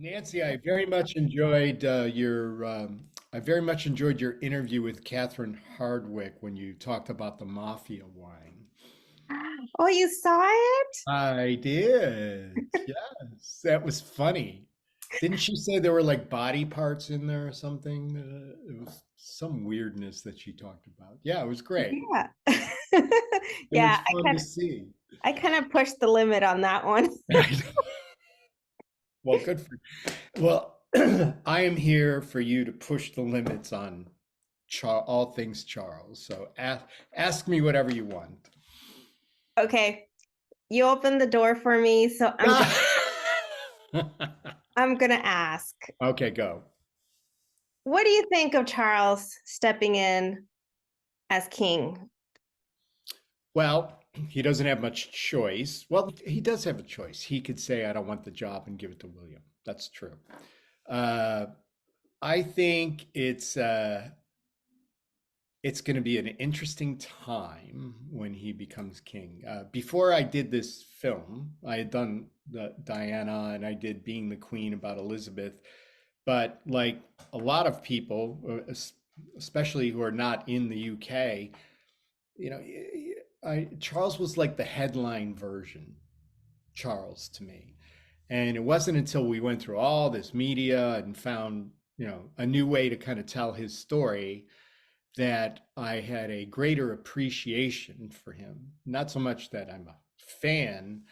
Nancy, I very much enjoyed I very much enjoyed your interview with Catherine Hardwick when you talked about the mafia wine. Oh, you saw it? I did. Yes, that was funny. Didn't she say there were like body parts in there or something? It was some weirdness that she talked about. Yeah, it was great. Yeah. It was Yeah, fun to see. I kind of pushed the limit on that one. Well, good for you. Well, I am here for you to push the limits on all things Charles. So ask me whatever you want. Okay, you opened the door for me, so I'm gonna ask. Okay, go. What do you think of Charles stepping in as king? Well, he doesn't have much choice. Well, he does have a choice. He could say, I don't want the job and give it to William. That's true. Uh, I think it's going to be an interesting time when he becomes king. Before I did this film, I had done the Diana and I did Being the Queen about Elizabeth. But like a lot of people, especially who are not in the UK, you know, Charles was like the headline version, Charles to me. And it wasn't until we went through all this media and found, a new way to kind of tell his story that I had a greater appreciation for him. Not so much that I'm a fan,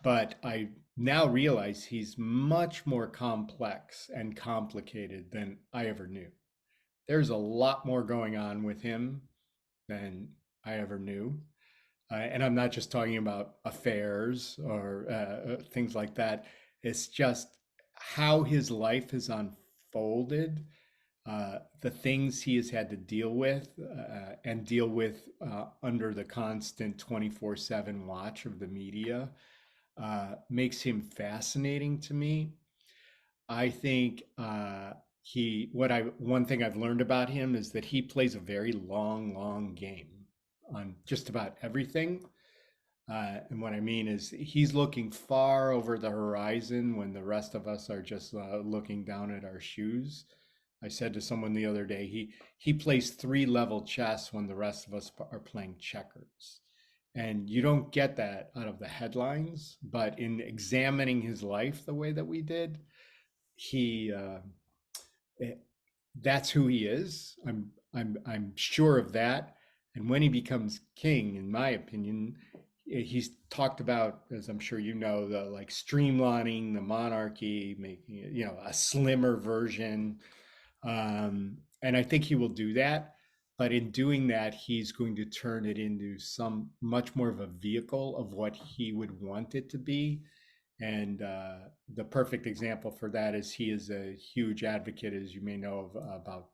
but I now realize he's much more complex and complicated than I ever knew. There's a lot more going on with him than I ever knew. And I'm not just talking about affairs or things like that. It's just how his life has unfolded, the things he has had to deal with and deal with under the constant 24/7 watch of the media makes him fascinating to me. I think one thing I've learned about him is that he plays a very long game on just about everything. And what I mean is he's looking far over the horizon when the rest of us are just looking down at our shoes. I said to someone the other day, he plays three-level chess when the rest of us are playing checkers. And you don't get that out of the headlines, but in examining his life the way that we did, he eh, that's who he is. I'm sure of that. And when he becomes king, in my opinion, he's talked about, as I'm sure you know, the like streamlining the monarchy, making it, a slimmer version. And I think he will do that. But in doing that, he's going to turn it into some much more of a vehicle of what he would want it to be. And the perfect example for that is he is a huge advocate, as you may know, about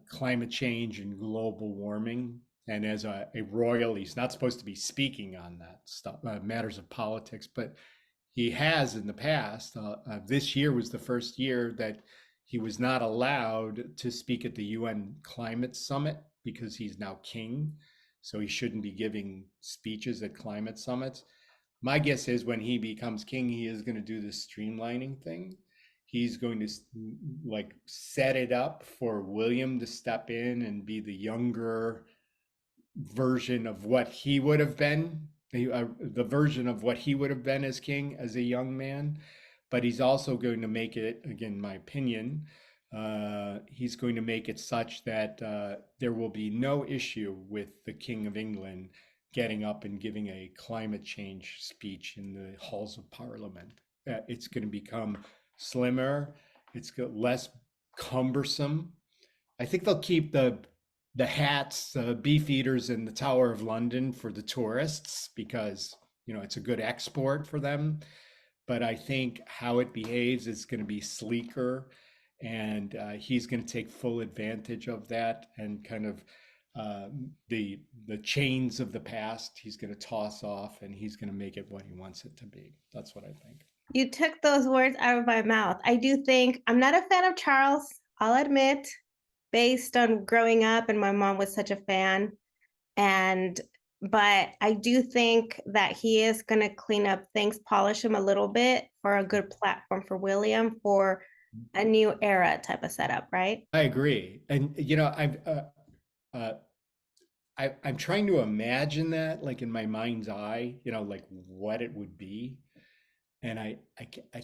climate change and global warming. And as a royal, he's not supposed to be speaking on that stuff, matters of politics, but he has in the past. This year was the first year that he was not allowed to speak at the UN climate summit because he's now king. So he shouldn't be giving speeches at climate summits. My guess is when he becomes king, he is going to do this streamlining thing. He's going to like set it up for William to step in and be the younger version of what he would have been, the version of what he would have been as king as a young man. But he's also going to make it, again, my opinion, he's going to make it such that there will be no issue with the King of England getting up and giving a climate change speech in the halls of Parliament. It's going to become slimmer, it's less cumbersome. I think they'll keep the hats, beef eaters in the Tower of London for the tourists because it's a good export for them. But I think how it behaves is going to be sleeker, and he's going to take full advantage of that and kind of uh, the chains of the past. He's going to toss off, and he's going to make it what he wants it to be. That's what I think. You took those words out of my mouth. I do think I'm not a fan of Charles, I'll admit, based on growing up, and my mom was such a fan. And but I do think that he is going to clean up things, polish him a little bit for a good platform for William for a new era type of setup, right? I agree. And uh, I'm trying to imagine that like in my mind's eye, like what it would be. And I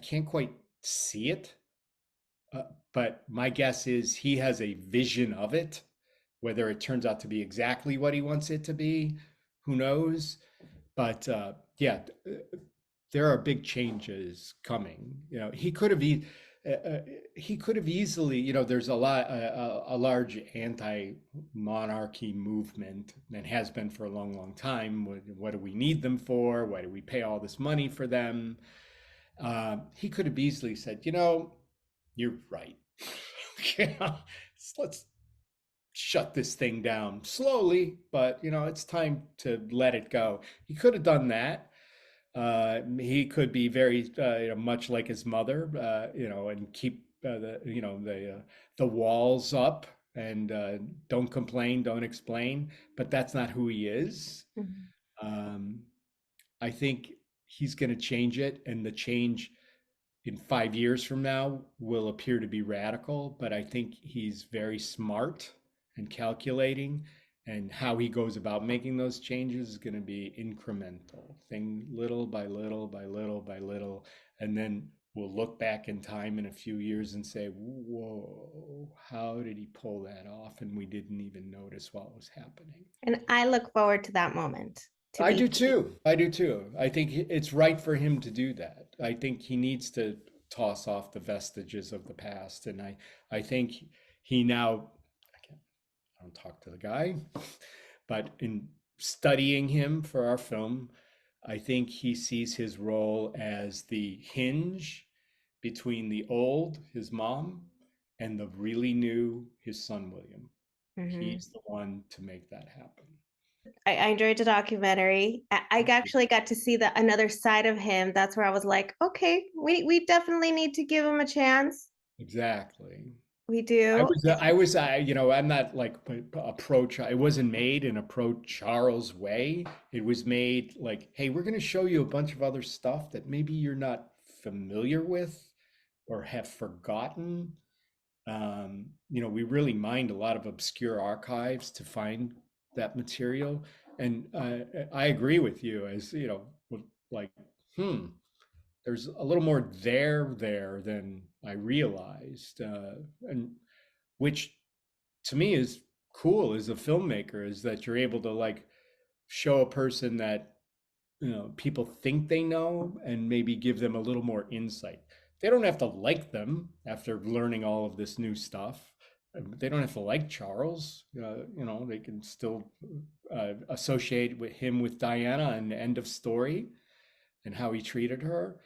can't quite see it. Uh, but my guess is he has a vision of it. Whether it turns out to be exactly what he wants it to be, who knows? But yeah, there are big changes coming. He could have uh, uh, he could have easily. There's a large anti-monarchy movement and has been for a long, long time. What do we need them for? Why do we pay all this money for them? He could have easily said, you're right. Let's shut this thing down slowly, but it's time to let it go. He could have done that. He could be very much like his mother, and keep the walls up and don't complain, don't explain. But that's not who he is. Mhm. Um, I think he's going to change it, and the change in 5 years from now will appear to be radical, but I think he's very smart and calculating, and how he goes about making those changes is going to be incremental, thing little by little by little by little, and then we'll look back in time in a few years and say, "Whoa, how did he pull that off?" And we didn't even notice what was happening. And I look forward to that moment to I be. do too. I do too. I think it's right for him to do that. I think he needs to toss off the vestiges of the past, and I think he now. I don't talk to the guy, but in studying him for our film, I think he sees his role as the hinge between the old, his mom, and the really new, his son William. Mhm. He's the one to make that happen. I enjoyed the documentary. I actually got to see the another side of him. That's where I was like, okay, we definitely need to give him a chance. Exactly. We do. I'm not like approach. It wasn't made in a pro Charles way. It was made like, hey, we're going to show you a bunch of other stuff that maybe you're not familiar with or have forgotten. We really mined a lot of obscure archives to find that material. And I agree with you as, like, hmm, there's a little more there than I realized. And which to me is cool as a filmmaker, is that you're able to like show a person that people think they know and maybe give them a little more insight. They don't have to like them after learning all of this new stuff. They don't have to like Charles. They can still associate with him with Diana and end of story and how he treated her.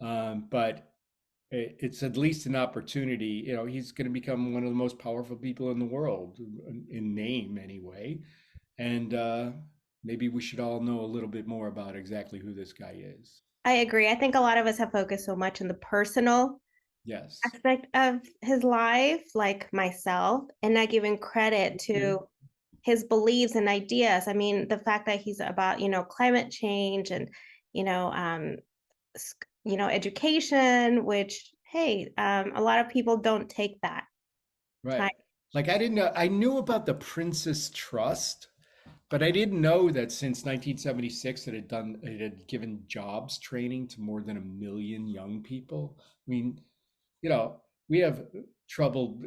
But it's at least an opportunity. He's going to become one of the most powerful people in the world, in name anyway. And maybe we should all know a little bit more about exactly who this guy is. I agree. I think a lot of us have focused so much on the personal Yes. aspect of his life, like myself, and not giving credit You. to his beliefs and ideas. I mean, the fact that he's about, climate change and, you know, um, education, which, hey, a lot of people don't take that time. Right. Like I didn't know, I knew about the Princess Trust, but I didn't know that since 1976 it had given jobs training to more than 1 million young people. I mean, you know, we have trouble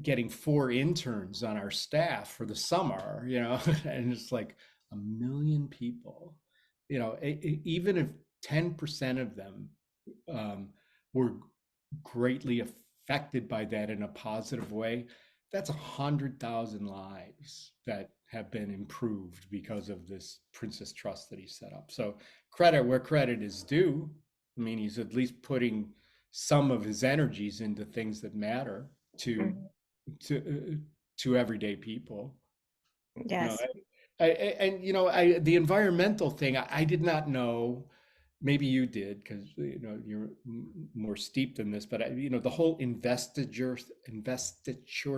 getting 4 interns on our staff for the summer, and it's like 1 million people. Even if 10% of them were greatly affected by that in a positive way, that's 100,000 lives that have been improved because of this Princess Trust that he set up. So credit where credit is due. I mean, he's at least putting some of his energies into things that matter to Mhm. to to everyday people. You know, Yes. and I the environmental thing I did not know. Maybe you did because you're more steeped in this. But the whole investiture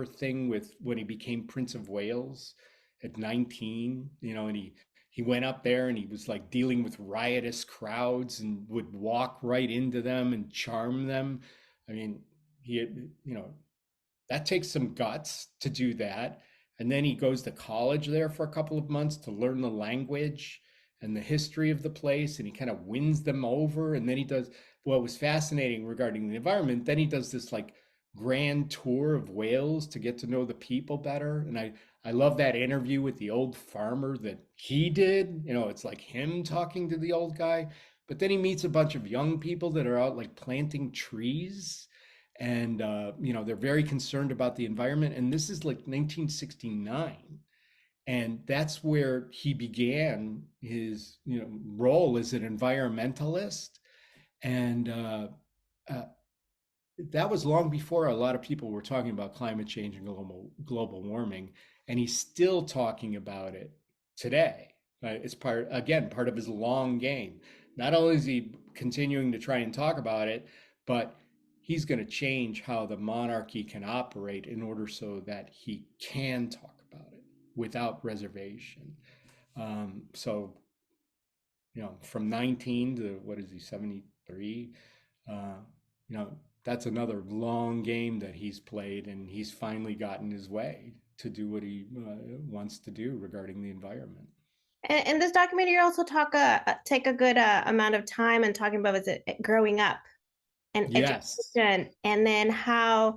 thing with when he became Prince of Wales at 19. And he he went up there and he was like dealing with riotous crowds and would walk right into them and charm them. I mean, he, you know, that takes some guts to do that. And then he goes to college there for a couple of months to learn the language and the history of the place. And he kind of wins them over. And then he does what was fascinating regarding the environment. Then he does this like grand tour of Wales to get to know the people better. And I love that interview with the old farmer that he did. You know, it's like him talking to the old guy. But then he meets a bunch of young people that are out like planting trees, and you know, they're very concerned about the environment, and this is like 1969, and that's where he began his, you know, role as an environmentalist. And uh, that was long before a lot of people were talking about climate change and global warming, and he's still talking about it today. It's part, again, part of his long game. Not only is he continuing to try and talk about it, but he's going to change how the monarchy can operate in order so that he can talk about it without reservation. So, you know, from 19 to what is he, 73? Uh, you know, that's another long game that he's played, and he's finally gotten his way to do what he wants to do regarding the environment. And in this documentary, you also take a good amount of time and talking about is it growing up and Yes. education, and then how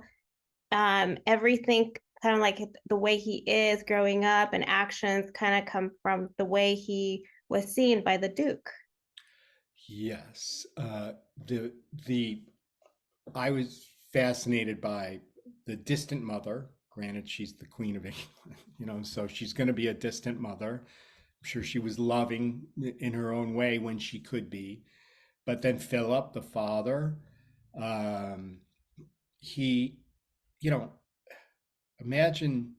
everything kind of like the way he is growing up and actions kind of come from the way he was seen by the Duke. Yes. The I was fascinated by the distant mother. Granted, she's the Queen of England, you know, so she's going to be a distant mother. I'm sure she was loving in her own way when she could be. But then Philip, the father, um, he, you know, imagine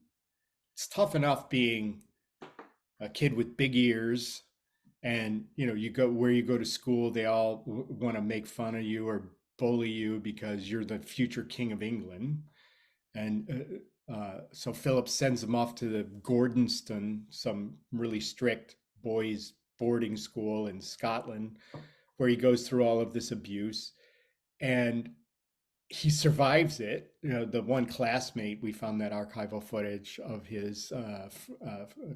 it's tough enough being a kid with big ears, and you know, you go where you go to school, they all want to make fun of you or bully you because you're the future king of England. And so Philip sends him off to the Gordonston, some really strict boys boarding school in Scotland, where he goes through all of this abuse. And he survives it. You know, the one classmate, we found that archival footage of his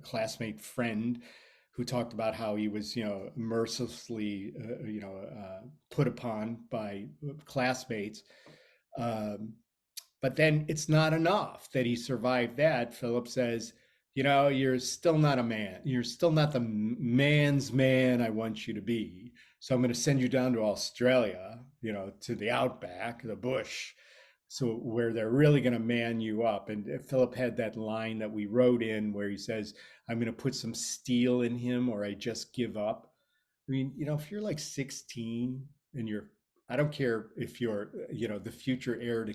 classmate friend who talked about how he was, you know, mercilessly, put upon by classmates. Um, but then it's not enough that he survived that. Philip says, you know, you're still not a man. You're still not the man's man I want you to be. So I'm going to send you down to Australia, you know, to the outback, the bush, so where they're really going to man you up. And Philip had that line that we wrote in where he says, I'm going to put some steel in him or I just give up. I mean, you know, if you're like 16 and you're, I don't care if you're, you know, the future heir to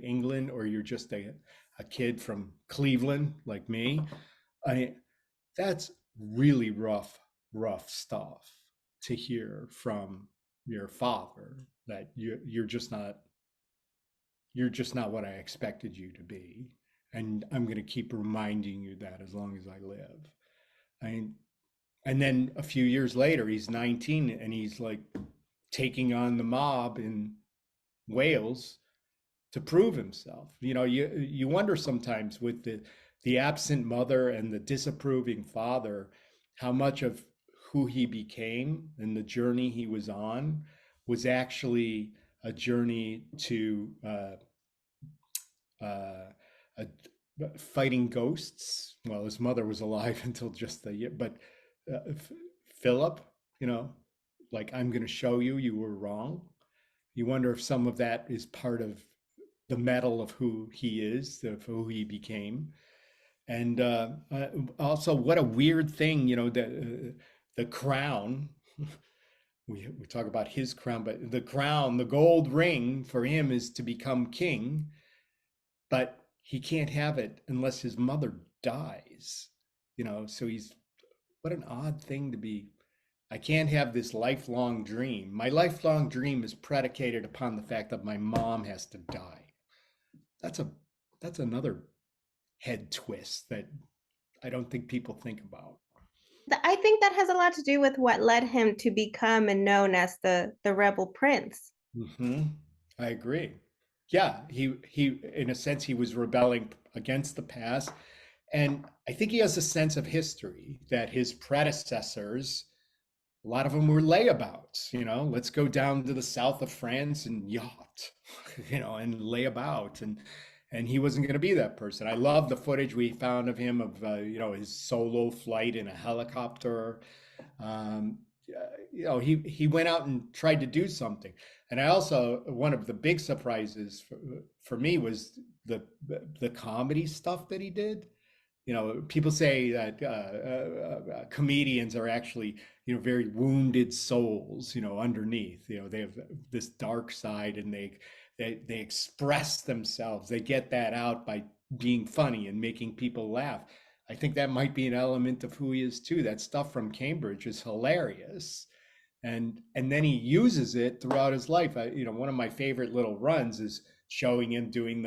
England, or you're just a kid from Cleveland like me. I mean, that's really rough stuff to hear from your father, that you're just not what I expected you to be. And I'm going to keep reminding you that as long as I live. I mean, and then a few years later, he's 19 and he's like taking on the mob in Wales to prove himself. You know, you wonder sometimes with the absent mother and the disapproving father, how much of who he became and the journey he was on was actually a journey to uh, a, fighting ghosts. Well, his mother was alive until just the year, but Philip, you know, like, I'm going to show you you were wrong. You wonder if some of that is part of the metal of who he is, of who he became. And also, what a weird thing, you know, the crown. We talk about his crown, but the crown, the gold ring for him is to become king, but he can't have it unless his mother dies. You know, so he's, what an odd thing to be. I can't have this lifelong dream. My lifelong dream is predicated upon the fact that my mom has to die. That's a that's another head twist that I don't think people think about. I think that has a lot to do with what led him to become and known as the rebel prince. Hmm. I agree. Yeah, he in a sense he was rebelling against the past, and I think he has a sense of history that his predecessors, a lot of them were layabouts. Let's go down to the south of France and yacht, and lay about, and he wasn't going to be that person. I love the footage we found of him of his solo flight in a helicopter. um, he went out and tried to do something. And I also, one of the big surprises for me was the comedy stuff that he did. People say that comedians are actually, very wounded souls, underneath. They have this dark side, and they express themselves. They get that out by being funny and making people laugh. I think that might be an element of who he is too. That stuff from Cambridge is hilarious, and then he uses it throughout his life. One of my favorite little runs is showing him doing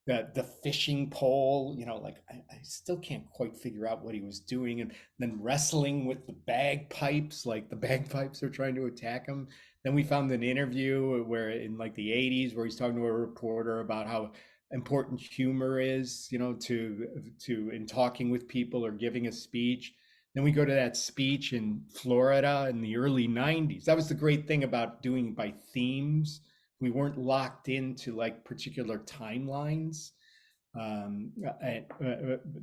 the fishing pole. Like I still can't quite figure out what he was doing, and then wrestling with the bagpipes, like the bagpipes are trying to attack him. Then we found an interview where in like the 80s where he's talking to a reporter about how important humor is, to in talking with people or giving a speech. Then we go to that speech in Florida in the early 90s. That was the great thing about doing by themes. We weren't locked into like particular timelines. Um,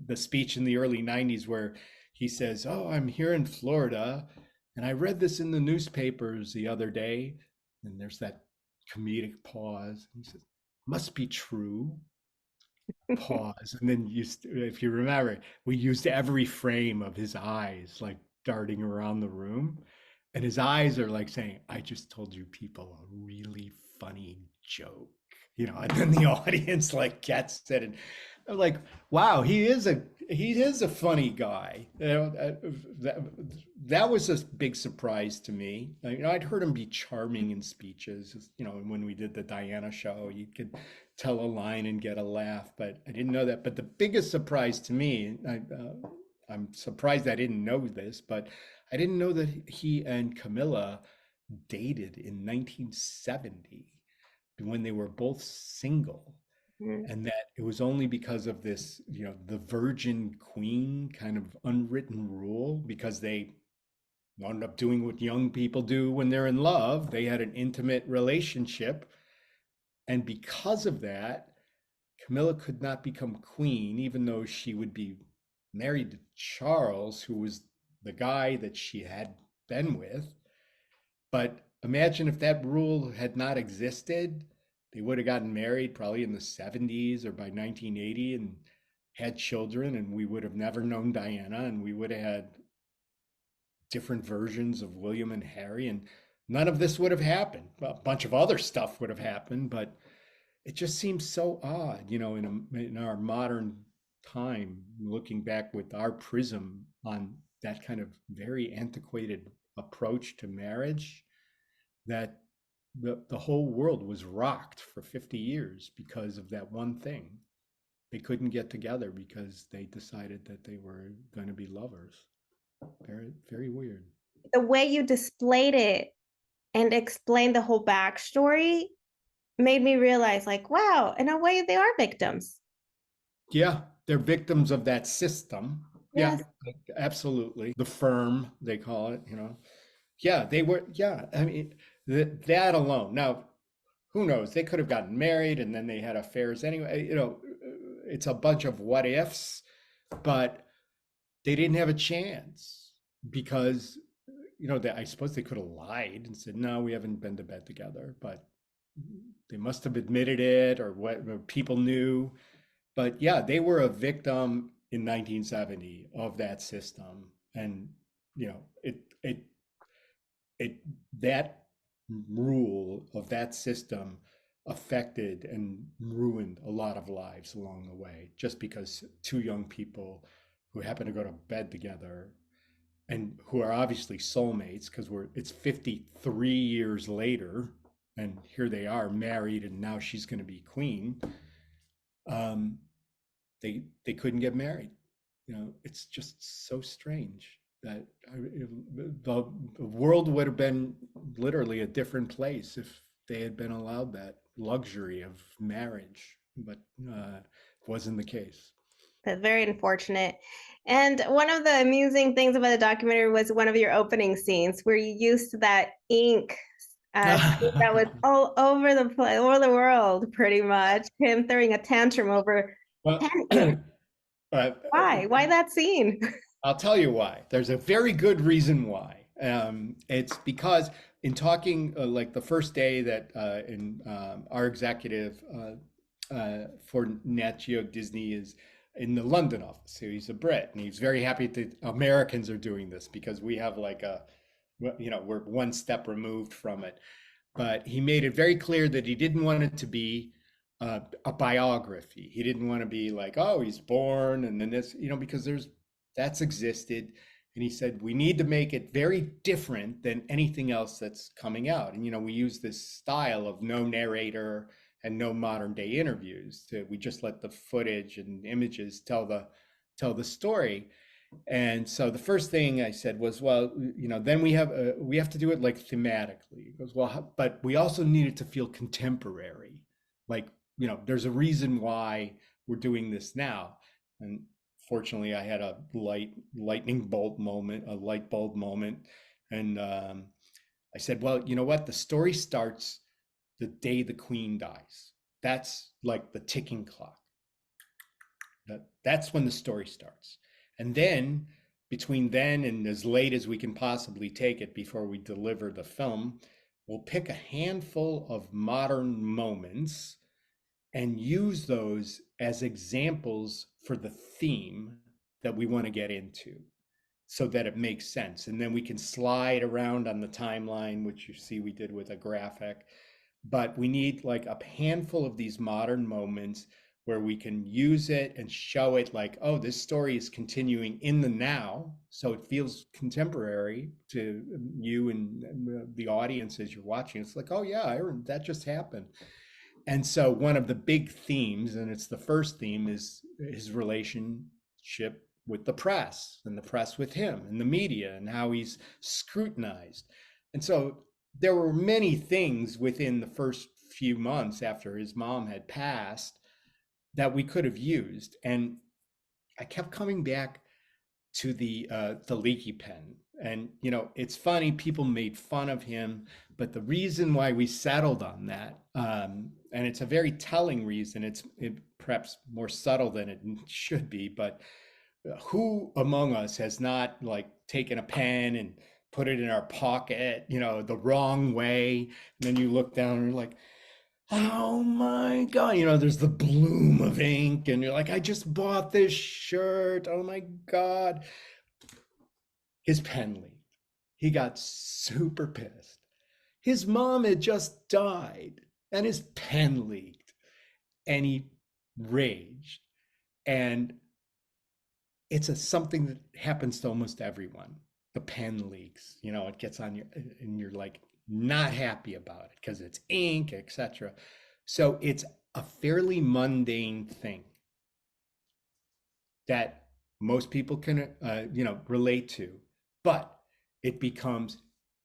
the speech in the early 90s where he says, "Oh, I'm here in Florida, and I read this in the newspapers the other day." And there's that comedic pause. He says, "Must be true." Pause, and then if you remember, we used every frame of his eyes like darting around the room, and his eyes are like saying, "I just told you people a really funny joke," and then the audience like gets it, and I'm like, wow, he is a funny guy. That was a big surprise to me. I'd heard him be charming in speeches. When we did the Diana show, you could tell a line and get a laugh, but I didn't know that. But the biggest surprise to me, I'm surprised I didn't know this, but I didn't know that he and Camilla dated in 1970 when they were both single, Mhm. and that it was only because of this, the virgin queen kind of unwritten rule, because they wound up doing what young people do when they're in love. They had an intimate relationship, and because of that, Camilla could not become queen, even though she would be married to Charles, who was the guy that she had been with. But imagine if that rule had not existed, they would have gotten married probably in the 70s or by 1980 and had children, and we would have never known Diana, and we would have had different versions of William and Harry, and none of this would have happened. Well, a bunch of other stuff would have happened, but it just seems so odd, in our modern time, looking back with our prism on that kind of very antiquated approach to marriage, that the whole world was rocked for 50 years because of that one thing. They couldn't get together because they decided that they were going to be lovers. Very, very weird. The way you displayed it and explained the whole backstory made me realize, like, wow, in a way, they are victims. Yeah, they're victims of that system. Yeah, Yes. absolutely. The firm, they call it. Yeah, they were. Yeah, I mean, that alone. Now, who knows? They could have gotten married and then they had affairs anyway. It's a bunch of what ifs, but they didn't have a chance because, I suppose they could have lied and said, no, we haven't been to bed together, but they must have admitted it, or what people knew. But yeah, they were a victim in 1970 of that system. And, it that rule of that system affected and ruined a lot of lives along the way, just because two young people who happen to go to bed together and who are obviously soulmates, because it's 53 years later and here they are married and now she's going to be queen. um, they couldn't get married. It's just so strange. that the world would have been literally a different place if they had been allowed that luxury of marriage, but it wasn't the case. That's very unfortunate. And one of the amusing things about the documentary was one of your opening scenes where you used that ink that was all over the place, over the world, pretty much. Him throwing a tantrum over Well, pen ink. uh, Why? Why that scene? I'll tell you why. There's a very good reason why. It's because in talking like the first day that in our executive for Nat Geo Disney is in the London office. So he's a Brit, and he's very happy that Americans are doing this because we have like a, we're one step removed from it. But he made it very clear that he didn't want it to be a biography. He didn't want to be like, oh, he's born and then this, because that's existed. And he said, we need to make it very different than anything else that's coming out. And, we use this style of no narrator and no modern day interviews. We just let the footage and images tell the story. And so the first thing I said was, well, then we have to do it like thematically. He goes, well, but we also need it to feel contemporary. Like, there's a reason why we're doing this now. And fortunately, I had a lightning bolt moment, a light bulb moment. And I said, well, you know what? The story starts the day the queen dies. That's like the ticking clock. That's when the story starts. And then between then and as late as we can possibly take it before we deliver the film, we'll pick a handful of modern moments and use those as examples for the theme that we want to get into so that it makes sense. And then we can slide around on the timeline, which you see we did with a graphic. But we need like a handful of these modern moments where we can use it and show it like, oh, this story is continuing in the now. So it feels contemporary to you and the audience as you're watching. It's like, oh yeah, that just happened. And so one of the big themes, and it's the first theme, is his relationship with the press and the press with him and the media and how he's scrutinized. And so there were many things within the first few months after his mom had passed that we could have used. And I kept coming back to the leaky pen. And it's funny, people made fun of him, but the reason why we settled on that, and it's a very telling reason, it's perhaps more subtle than it should be, but who among us has not like taken a pen and put it in our pocket, the wrong way, and then you look down and you're like, oh my God, there's the bloom of ink, and you're like, I just bought this shirt. Oh my God. His pen leaked. He got super pissed. His mom had just died, and his pen leaked, and he raged. And it's something that happens to almost everyone. The pen leaks, it gets on you, and you're like not happy about it because it's ink, etc. So it's a fairly mundane thing that most people can, relate to, but it becomes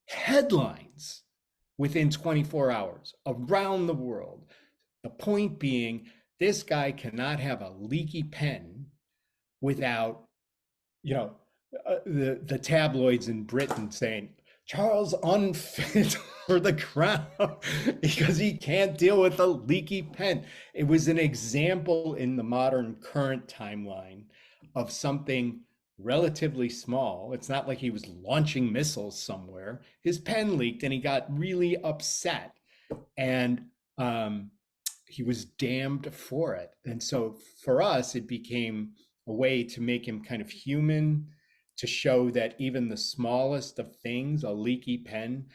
headlines within 24 hours around the world. The point being, this guy cannot have a leaky pen without, the tabloids in Britain saying, Charles unfit for the crown because he can't deal with a leaky pen. It was an example in the modern current timeline of something relatively small. It's not like he was launching missiles somewhere. His pen leaked and he got really upset, and he was damned for it. And so for us, it became a way to make him kind of human, to show that even the smallest of things, a leaky pen,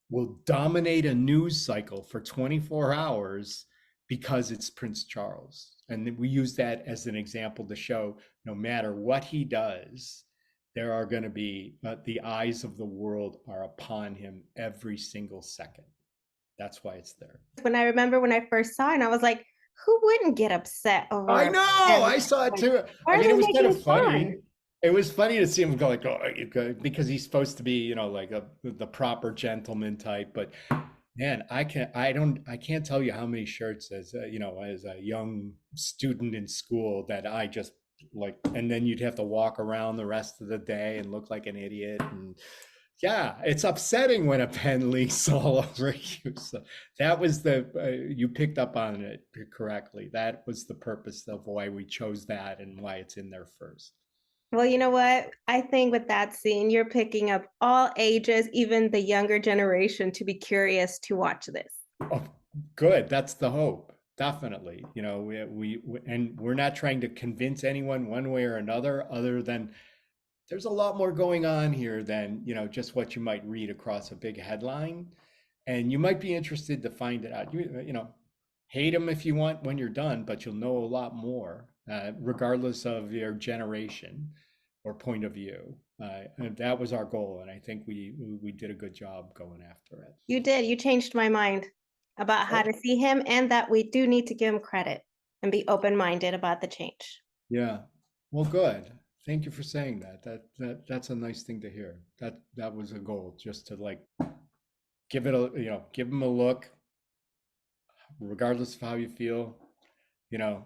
will dominate a news cycle for 24 hours because it's Prince Charles. And we use that as an example to show no matter what he does, there are going to be, the eyes of the world are upon him every single second. That's why it's there. When I remember when I first saw it, I was like, who wouldn't get upset over I a know, pen? I saw it too. Why I are mean, they it was kind making of funny. fun? it was funny to see him go like, oh, because he's supposed to be, like the proper gentleman type. But man, I can't tell you how many shirts as a young student in school that I just like, and then you'd have to walk around the rest of the day and look like an idiot. And yeah, it's upsetting when a pen leaks all over you. So that was you picked up on it correctly. That was the purpose of why we chose that and why it's in there first. Well, you know what? I think with that scene, you're picking up all ages, even the younger generation, to be curious to watch this. Oh, good. That's the hope. Definitely. And we're not trying to convince anyone one way or another, other than there's a lot more going on here than, just what you might read across a big headline. And you might be interested to find it out. Hate them if you want when you're done, but you'll know a lot more, regardless of your generation or point of view. And that was our goal, and I think we did a good job going after it. You did. You changed my mind about how Okay. to see him, and that we do need to give him credit and be open-minded about the change. Yeah. Well, good. Thank you for saying that. That's a nice thing to hear. That was a goal, just to like give him a look, regardless of how you feel. The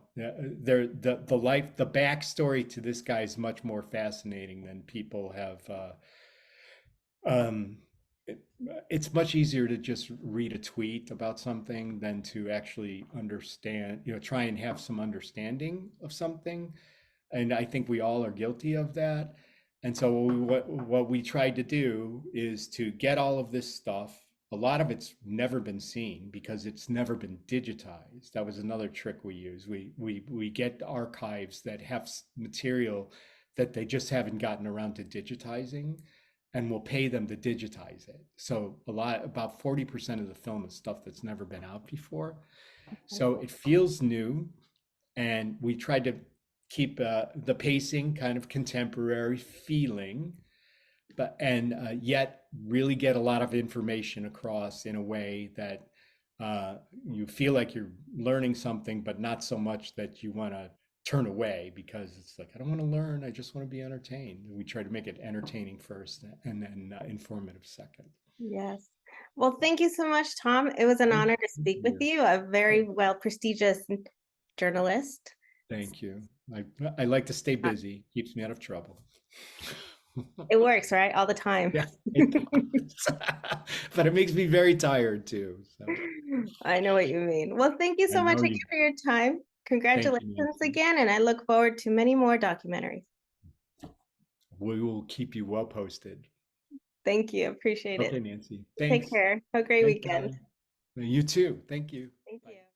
backstory to this guy is much more fascinating than people have. Um, it's much easier to just read a tweet about something than to actually understand, try and have some understanding of something. And I think we all are guilty of that. And so what we tried to do is to get all of this stuff. A lot of it's never been seen because it's never been digitized. That was another trick we use. We get archives that have material that they just haven't gotten around to digitizing, and we'll pay them to digitize it. So about 40% of the film is stuff that's never been out before. So it feels new, and we tried to keep the pacing kind of contemporary feeling, but yet really get a lot of information across in a way that you feel like you're learning something, but not so much that you want to turn away, because it's like, I don't want to learn, I just want to be entertained. We try to make it entertaining first and then informative second. Yes. Well, thank you so much, Tom. It was an Thank honor to speak with you. you, a very well prestigious journalist. Thank you. I like to stay busy, keeps me out of trouble. It works, right? All the time. Yeah, it does. But it makes me very tired too. So I know what you mean. Well, thank you I so much know again you. for your time. Thank you, Congratulations Nancy. again, and I look forward to many more documentaries. We will keep you well posted. Thank you. Appreciate it. Okay, Nancy. Take Thanks. care. Have a great Thanks, weekend. Don. You too. Thank you. Thank Bye. you.